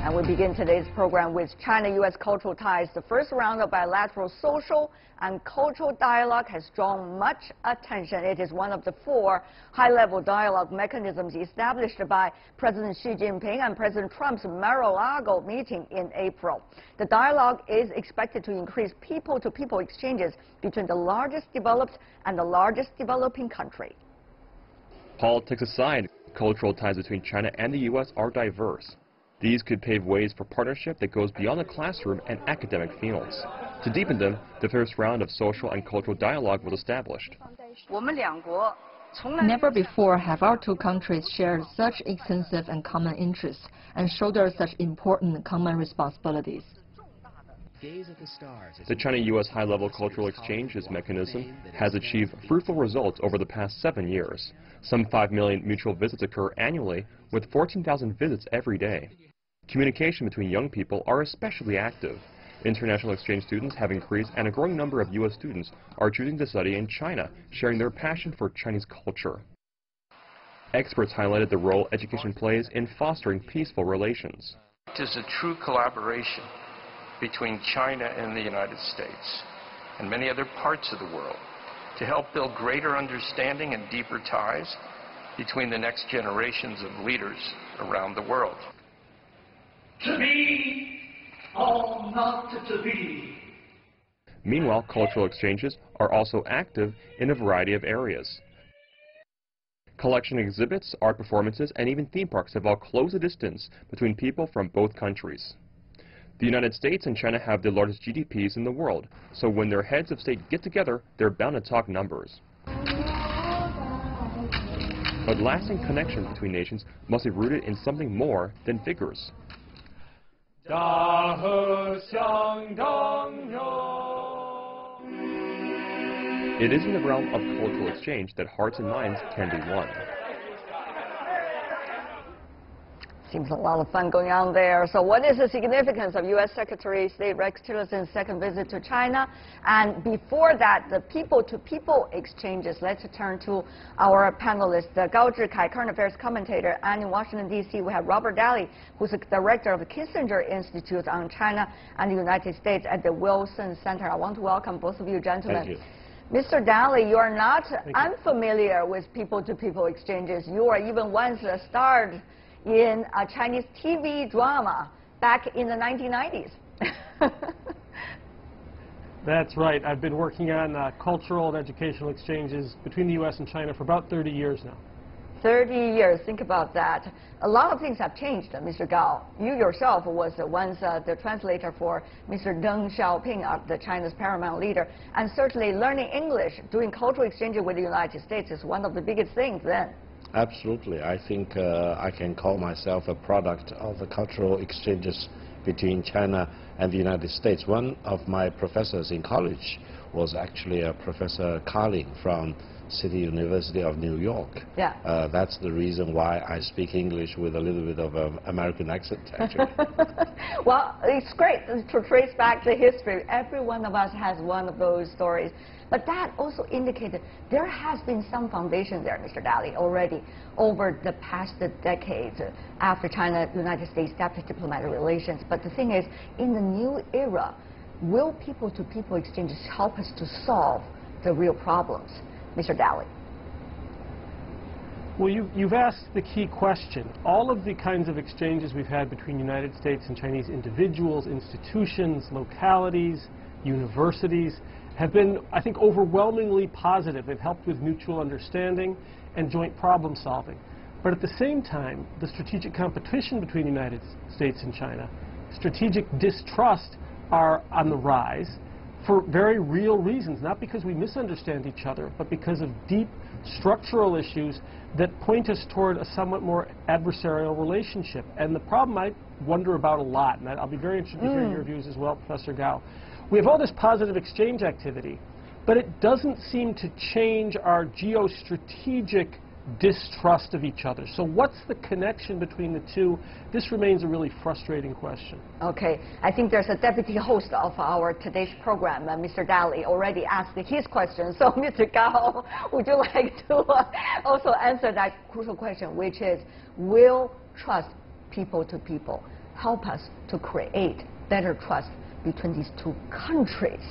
And we begin today's program with China-U.S. cultural ties. The first round of bilateral social and cultural dialogue has drawn much attention. It is one of the 4 high-level dialogue mechanisms established by President Xi Jinping and President Trump's Mar-a-Lago meeting in April. The dialogue is expected to increase people-to-people exchanges between the largest developed and the largest developing country. Politics aside, cultural ties between China and the U.S. are diverse. These could pave ways for partnership that goes beyond the classroom and academic fields. To deepen them, the first round of social and cultural dialogue was established. Never before have our 2 countries shared such extensive and common interests and shouldered such important common responsibilities. The China-U.S. high-level cultural exchanges mechanism has achieved fruitful results over the past 7 years. Some 5 million mutual visits occur annually, with 14,000 visits every day. Communication between young people are especially active. International exchange students have increased, and a growing number of U.S. students are choosing to study in China, sharing their passion for Chinese culture. Experts highlighted the role education plays in fostering peaceful relations. It is a true collaboration between China and the United States and many other parts of the world to help build greater understanding and deeper ties between the next generations of leaders around the world. To be or not to be. Meanwhile, cultural exchanges are also active in a variety of areas. Collection exhibits, art performances, and even theme parks have all closed the distance between people from both countries. The United States and China have the largest GDPs in the world, so when their heads of state get together, they're bound to talk numbers. But lasting connections between nations must be rooted in something more than figures. It is in the realm of cultural exchange that hearts and minds can be won. Seems a lot of fun going on there. So what is the significance of U.S. Secretary of State Rex Tillerson's second visit to China? And before that, the people-to-people exchanges. Let's turn to our panelists. Gao Zhikai, current affairs commentator, and in Washington, D.C., we have Robert Daly, who's the director of the Kissinger Institute on China and the United States at the Wilson Center. I want to welcome both of you gentlemen. Thank you. Mr. Daly, you are not unfamiliar with people-to-people exchanges. You are even once starred in a Chinese TV drama back in the 1990s. That's right. I've been working on cultural and educational exchanges between the U.S. and China for about 30 years now. 30 years, think about that. A lot of things have changed, Mr. Gao. You yourself was once the translator for Mr. Deng Xiaoping, the China's paramount leader, and certainly learning English, doing cultural exchanges with the United States is one of the biggest things then. Absolutely. I think I can call myself a product of the cultural exchanges between China and the United States. One of my professors in college was actually a Professor Carling from City University of New York. Yeah. That's the reason why I speak English with a little bit of an American accent, actually. Well, it's great to trace back the history. Every one of us has one of those stories. But that also indicated there has been some foundation there, Mr. Daly, already over the past decades after China and the United States established diplomatic relations. But the thing is, in the new era, will people-to-people exchanges help us to solve the real problems? Mr. Daly. Well, you've asked the key question. All of the kinds of exchanges we've had between United States and Chinese individuals, institutions, localities, universities, have been, I think, overwhelmingly positive. They've helped with mutual understanding and joint problem solving. But at the same time, the strategic competition between the United States and China, strategic distrust are on the rise for very real reasons, not because we misunderstand each other, but because of deep structural issues that point us toward a somewhat more adversarial relationship. And the problem I wonder about a lot, and I'll be very interested to hear your views as well, Professor Gao. We have all this positive exchange activity, but it doesn't seem to change our geostrategic distrust of each other. So what's the connection between the two? This remains a really frustrating question. Okay, I think there's a deputy host of our today's program, Mr. Daly, already asked his question. So Mr. Gao, would you like to also answer that crucial question, which is, will trust people to people help us to create better trust between these two countries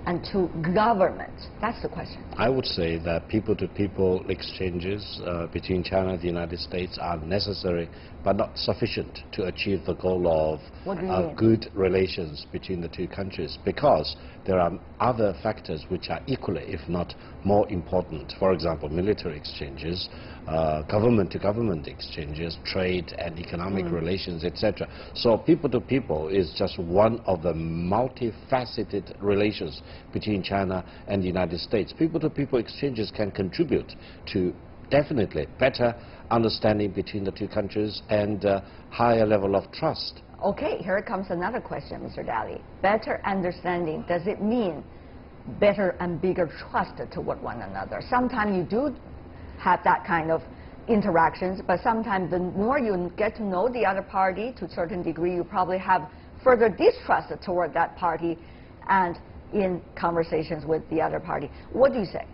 and two governments? That's the question. I would say that people-to-people exchanges between China and the United States are necessary but not sufficient to achieve the goal of good relations between the two countries, because there are other factors which are equally, if not more important. For example, military exchanges, government-to-government exchanges, trade and economic relations, etc. So people-to-people is just one of the multifaceted relations between China and the United States. People-to-people exchanges can contribute to definitely better understanding between the two countries and higher level of trust. Okay, here comes another question, Mr. Daly. Better understanding, does it mean better and bigger trust toward one another? Sometimes you do have that kind of interactions, but sometimes the more you get to know the other party to a certain degree, you probably have further distrust toward that party and in conversations with the other party. What do you say?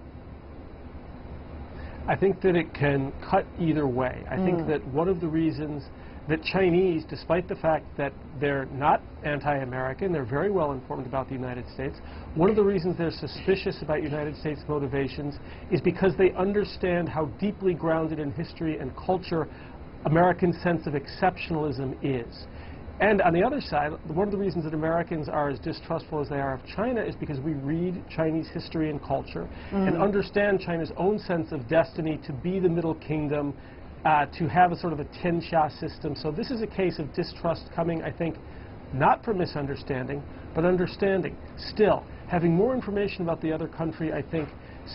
I think that it can cut either way. I think that one of the reasons that Chinese, despite the fact that they're not anti-American, they're very well informed about the United States, one of the reasons they're suspicious about United States motivations is because they understand how deeply grounded in history and culture American sense of exceptionalism is. And on the other side, one of the reasons that Americans are as distrustful as they are of China is because we read Chinese history and culture and understand China's own sense of destiny to be the Middle Kingdom, to have a sort of a Tianxia system. So this is a case of distrust coming, I think, not from misunderstanding, but understanding. Still, having more information about the other country, I think,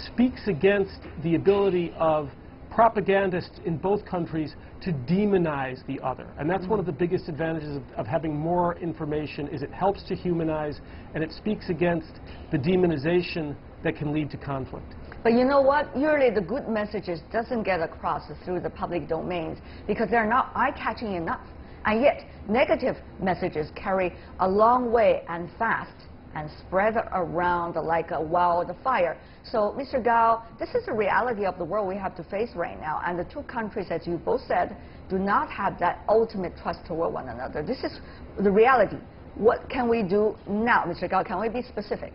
speaks against the ability of propagandists in both countries to demonize the other. And that's one of the biggest advantages of having more information, is it helps to humanize, and it speaks against the demonization that can lead to conflict. But you know what? Usually the good messages doesn't get across through the public domains because they're not eye-catching enough. And yet, negative messages carry a long way and fast and spread around like a wildfire. So, Mr. Gao, this is the reality of the world we have to face right now. And the two countries, as you both said, do not have that ultimate trust toward one another. This is the reality. What can we do now, Mr. Gao? Can we be specific?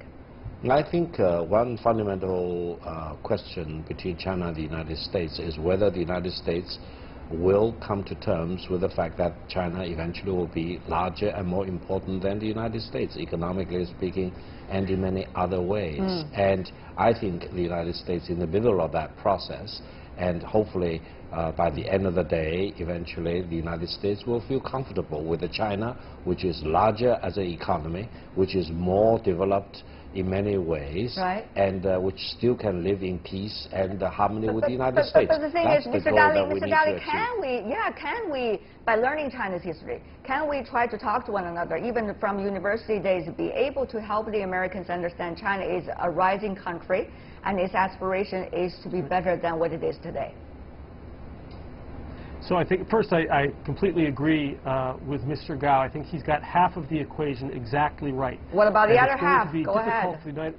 I think one fundamental question between China and the United States is whether the United States will come to terms with the fact that China eventually will be larger and more important than the United States, economically speaking, and in many other ways. And I think the United States is in the middle of that process, and hopefully by the end of the day, eventually the United States will feel comfortable with the China, which is larger as an economy, which is more developed in many ways, and which still can live in peace and harmony with the United States. But the thing is, Mr. Daly, can we, by learning China's history, can we try to talk to one another, even from university days, be able to help the Americans understand China is a rising country and its aspiration is to be better than what it is today? So I think, first, I completely agree with Mr. Gao. I think he's got half of the equation exactly right. What about the other half? Go ahead.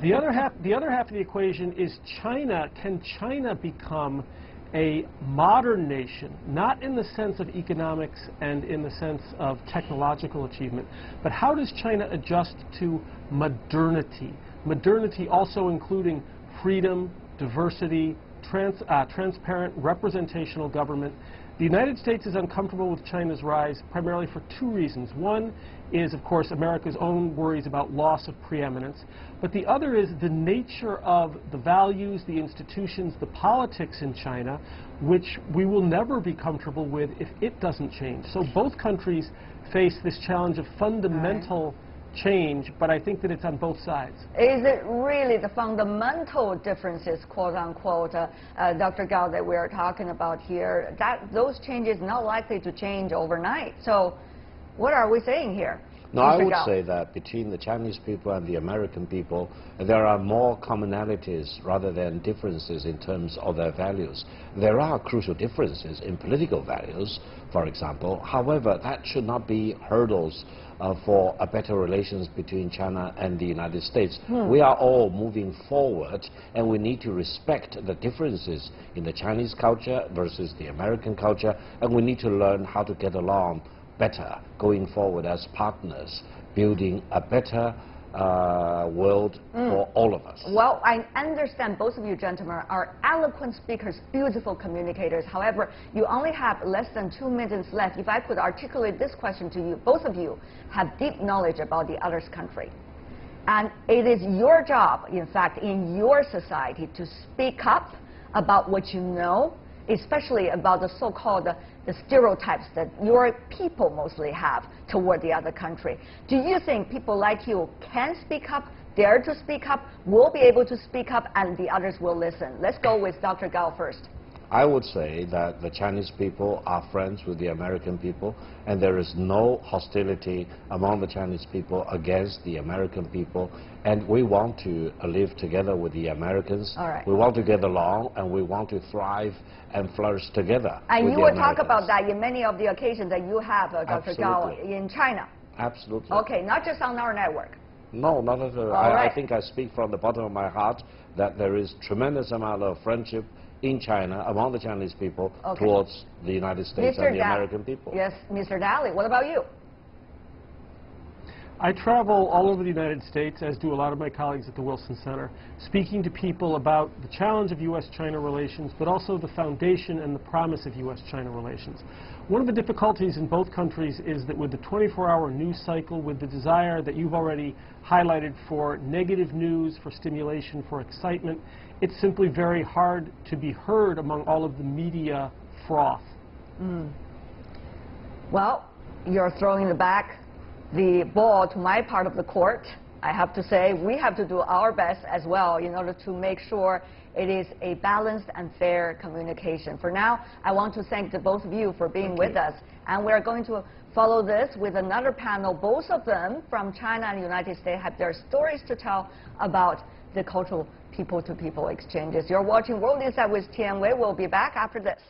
The other half of the equation is China. Can China become a modern nation, not in the sense of economics and in the sense of technological achievement, but how does China adjust to modernity? Modernity also including freedom, diversity, transparent, representational government. The United States is uncomfortable with China's rise primarily for two reasons. One is, of course, America's own worries about loss of preeminence, but the other is the nature of the values, the institutions, the politics in China, which we will never be comfortable with if it doesn't change. So both countries face this challenge of fundamental change, but I think that it's on both sides. Is it really the fundamental differences, quote unquote, Dr. Gao, that we're talking about here? Those changes not likely to change overnight. So what are we saying here? No, I would say that between the Chinese people and the American people, there are more commonalities rather than differences in terms of their values. There are crucial differences in political values, for example. However, that should not be hurdles for a better relations between China and the United States. We are all moving forward, and we need to respect the differences in the Chinese culture versus the American culture, and we need to learn how to get along better going forward as partners, building a better world for all of us. Well, I understand both of you gentlemen are eloquent speakers, beautiful communicators. However, you only have less than 2 minutes left. If I could articulate this question to you, both of you have deep knowledge about the other's country. And it is your job, in fact, in your society to speak up about what you know, especially about the so-called the stereotypes that your people mostly have toward the other country. Do you think people like you can speak up, dare to speak up, will be able to speak up, and the others will listen? Let's go with Dr. Gao first. I would say that the Chinese people are friends with the American people, and there is no hostility among the Chinese people against the American people, and we want to live together with the Americans. All right. We want to get along, and we want to thrive and flourish together. And with you the will talk Americans. about that in many of the occasions that you have, Dr. Gao, in China. Absolutely. Okay, not just on our network. No, not at all. Right. I think I speak from the bottom of my heart that there is tremendous amount of friendship in China among the Chinese people towards the United States and the American people. Yes, Mr. Daly, what about you? I travel all over the United States, as do a lot of my colleagues at the Wilson Center, speaking to people about the challenge of U.S.-China relations, but also the foundation and the promise of U.S.-China relations. One of the difficulties in both countries is that with the 24-hour news cycle, with the desire that you've already highlighted for negative news, for stimulation, for excitement, it's simply very hard to be heard among all of the media froth. Well, you're throwing the ball to my part of the court. I have to say we have to do our best as well in order to make sure it is a balanced and fair communication. For now, I want to thank the both of you for being with us. And we're going to follow this with another panel. Both of them from China and the United States have their stories to tell about the cultural people-to-people exchanges. You're watching World Insight with Tian Wei. We'll be back after this.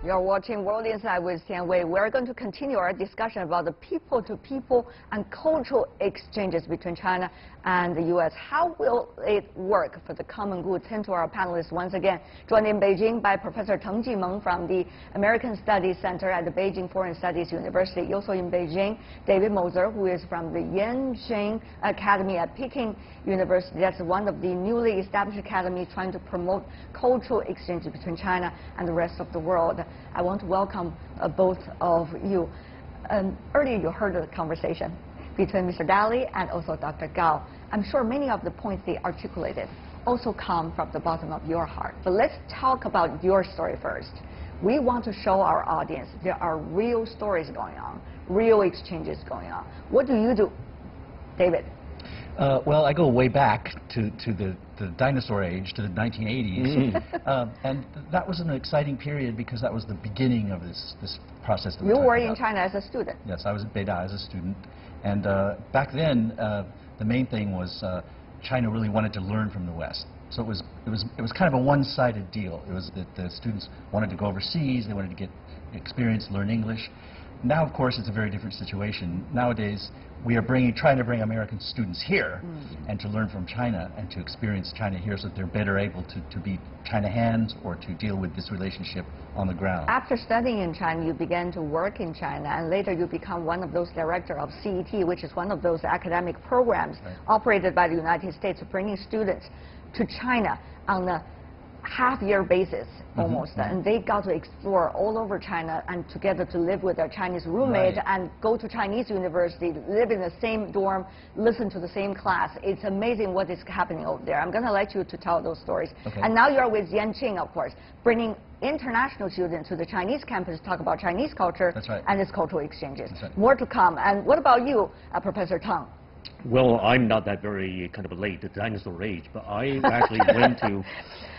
You're watching World Insight with Tian Wei. We're going to continue our discussion about the people-to-people and cultural exchanges between China and the U.S. How will it work for the common good? Turn to our panelists once again. Joined in Beijing by Professor Teng Jimeng from the American Studies Center at the Beijing Foreign Studies University. Also in Beijing, David Moser, who is from the Yanqing Academy at Peking University. That's one of the newly established academies trying to promote cultural exchanges between China and the rest of the world. I want to welcome both of you. Earlier you heard the conversation between Mr. Daly and also Dr. Gao. I'm sure many of the points they articulated also come from the bottom of your heart. But let's talk about your story first. We want to show our audience there are real stories going on, real exchanges going on. What do you do, David? Well, I go way back to the dinosaur age, to the 1980s. And that was an exciting period because that was the beginning of this process that we're You were talking in about. China as a student. Yes, I was at Beida as a student. And back then, the main thing was China really wanted to learn from the West. So it was kind of a one-sided deal. It was that the students wanted to go overseas, they wanted to get experience, learn English. Now, of course, it's a very different situation. Nowadays, we are trying to bring American students here and to learn from China and to experience China here so that they're better able to be China hands or to deal with this relationship on the ground. After studying in China, you began to work in China, and later you become one of those director of CET, which is one of those academic programs operated by the United States, bringing students to China on a half-year basis almost, and they got to explore all over China and together to live with their Chinese roommate and go to Chinese university, live in the same dorm, listen to the same class. It's amazing what is happening over there. I'm going to let you to tell those stories. And now you're with Yanqing, of course, bringing international students to the Chinese campus to talk about Chinese culture and its cultural exchanges. More to come. And what about you, Professor Teng? Well, I'm not that very kind of late, the dinosaur age, but I actually went to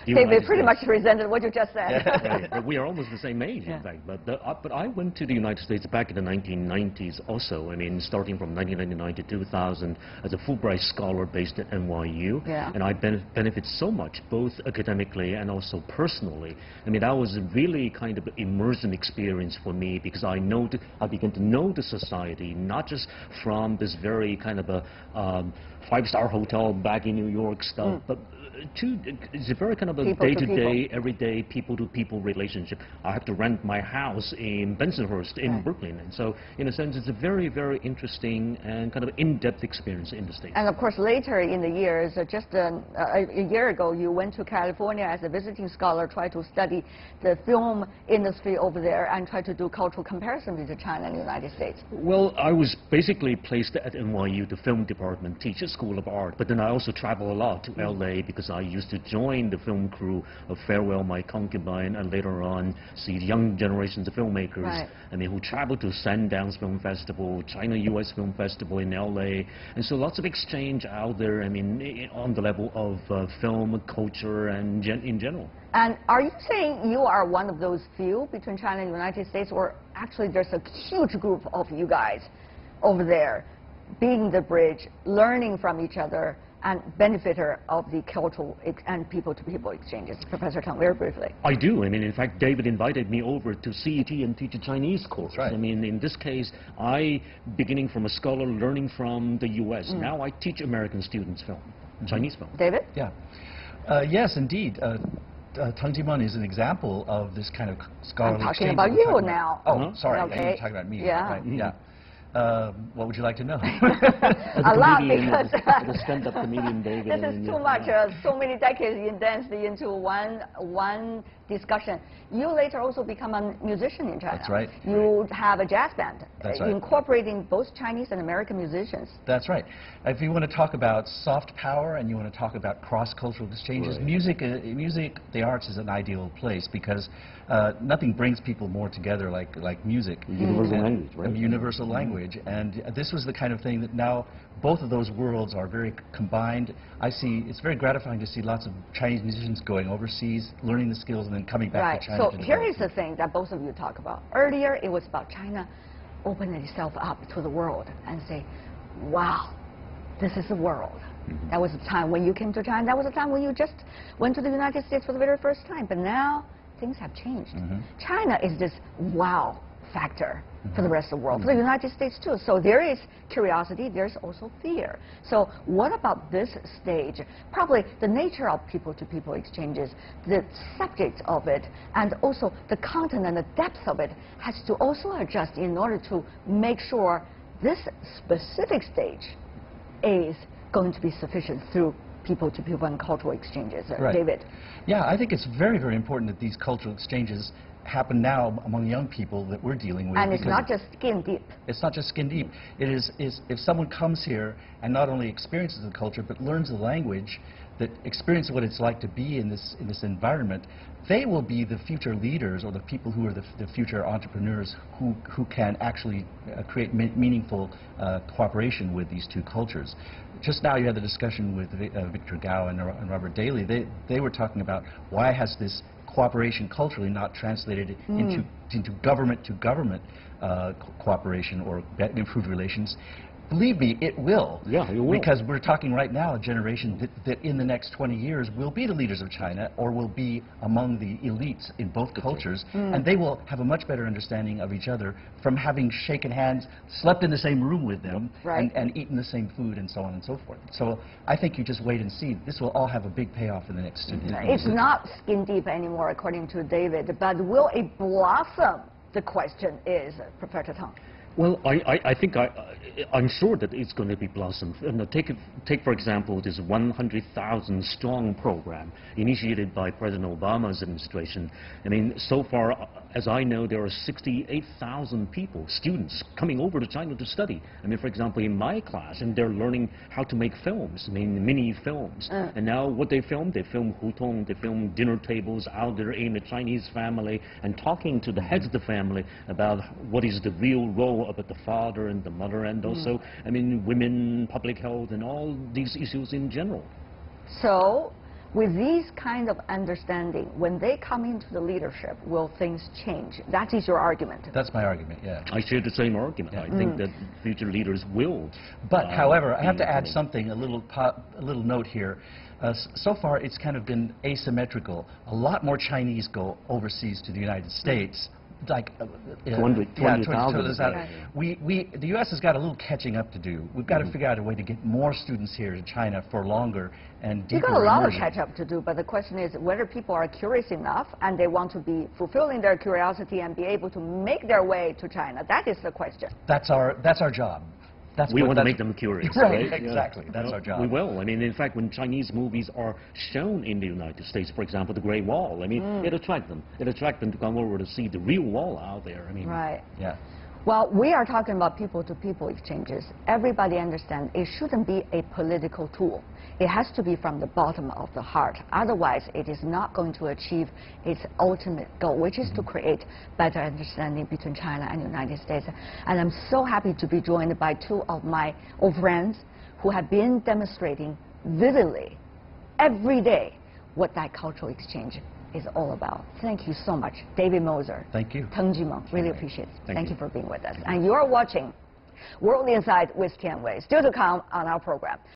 the David pretty much presented what you just said. Right, but we are almost the same age, in fact. But I went to the United States back in the 1990s also. I mean, starting from 1999 to 2000 as a Fulbright scholar based at NYU. Yeah. And I benefited so much, both academically and also personally. I mean, that was a really kind of immersion experience for me because I began to know the society, not just from this very kind of a five-star hotel back in New York stuff, but it's a very kind of a day-to-day, everyday, people-to-people relationship. I have to rent my house in Bensonhurst in Brooklyn, and so in a sense it's a very, very interesting and kind of in-depth experience in the States. And of course later in the years, just a year ago, you went to California as a visiting scholar, tried to study the film industry over there and try to do cultural comparison between China and the United States. Well, I was basically placed at NYU, the film department, teach a school of art, but then I also travel a lot to LA because I used to join the film crew of Farewell My Concubine and later on see the young generations of filmmakers I mean, who travel to Sundance Film Festival, China-US Film Festival in LA, and so lots of exchange out there, I mean, on the level of film, culture, and in general. And are you saying you are one of those few between China and the United States, or actually there's a huge group of you guys over there being the bridge, learning from each other, and benefiter of the cultural and people-to-people exchanges? Professor Teng, very briefly. I do. I mean, in fact, David invited me over to CGTN teach a Chinese course. That's right. I mean, in this case, beginning from a scholar, learning from the U.S., now I teach American students film, Chinese film. David? Yeah. Yes, indeed. Teng Jimeng is an example of this kind of scholarly exchange. I'm talking about you now. Oh, sorry. Okay. You were talking about me. Yeah. Right. Yeah. What would you like to know? A lot, because the stand-up comedian David. This is too much. So many decades condensed into one discussion. You later also become a musician in China. That's right. You have a jazz band. That's right. Incorporating both Chinese and American musicians. That's right. If you want to talk about soft power and you want to talk about cross-cultural exchanges, music, the arts is an ideal place because nothing brings people more together like music. Universal language, right? A universal language. And this was the kind of thing that now both of those worlds are very combined. It's very gratifying to see lots of Chinese musicians going overseas, learning the skills, and then coming back to China. So here is the thing that both of you talk about. Earlier, it was about China opening itself up to the world and say, wow, this is the world. That was the time when you came to China. That was the time when you just went to the United States for the very first time. But now, things have changed. China is this wow factor for the rest of the world, for the United States too. So there is curiosity, there's also fear. So what about this stage? Probably the nature of people-to-people exchanges, the subject of it, and also the content and the depth of it has to also adjust in order to make sure this specific stage is going to be sufficient through people-to-people and cultural exchanges. David? Yeah, I think it's very, very important that these cultural exchanges happen now among young people that we're dealing with. And it's not just skin deep. It's not just skin deep. It is if someone comes here and not only experiences the culture but learns the language, that experiences what it's like to be in this environment, they will be the future leaders or the people who are the future entrepreneurs who can actually create meaningful cooperation with these two cultures. Just now you had the discussion with Victor Gao and Robert Daly. They were talking about why has this cooperation culturally not translated into government-to-government cooperation or improved relations. Believe me, it will. Yeah, it will. Because we're talking right now a generation that in the next 20 years will be the leaders of China or will be among the elites in both cultures, and they will have a much better understanding of each other from having shaken hands, slept in the same room with them, and eaten the same food and so on and so forth. So I think you just wait and see. This will all have a big payoff in the next 2 years. It's not skin deep anymore, according to David, but will it blossom? The question is, Professor Teng. Well, I think I'm sure that it's going to be blossomed. Take for example this 100,000 strong program initiated by President Obama's administration. I mean, so far as I know, there are 68,000 people, students, coming over to China to study. I mean, for example, in my class, and they're learning how to make films, I mean, mini films. And now what they film hutong, they film dinner tables out there in a Chinese family, and talking to the heads of the family about what is the real role of the father and the mother, and also, I mean, women, public health, and all these issues in general. So, with these kind of understanding, when they come into the leadership, will things change? That is your argument. That's my argument, yeah. I share the same argument. Yeah. I think that future leaders will. But, however, I have to add something, a little note here. So far, it's kind of been asymmetrical. A lot more Chinese go overseas to the United States. Like 20,000. The U.S. has got a little catching up to do. We've got to figure out a way to get more students here to China for longer and deeper immersion. You've got a lot immersion. of catch up to do, but the question is whether people are curious enough and they want to be fulfilling their curiosity and be able to make their way to China. That is the question. That's our job. We want to make them curious, right? Exactly. Yeah. That's our job. We will. I mean, in fact, when Chinese movies are shown in the United States, for example, The Great Wall, I mean, it attracts them. It attracts them to come over to see the real wall out there. I mean, right. Yeah. Well, we are talking about people-to-people exchanges. Everybody understands it shouldn't be a political tool. It has to be from the bottom of the heart. Otherwise, it is not going to achieve its ultimate goal, which is to create better understanding between China and the United States. And I'm so happy to be joined by two of my old friends who have been demonstrating vividly every day what that cultural exchange is all about. Thank you so much, David Moser. Thank you. Teng Jimeng. Really appreciate it. Thank you for being with us. Thank And you're watching World Insight with Tian Wei. Still to come on our program.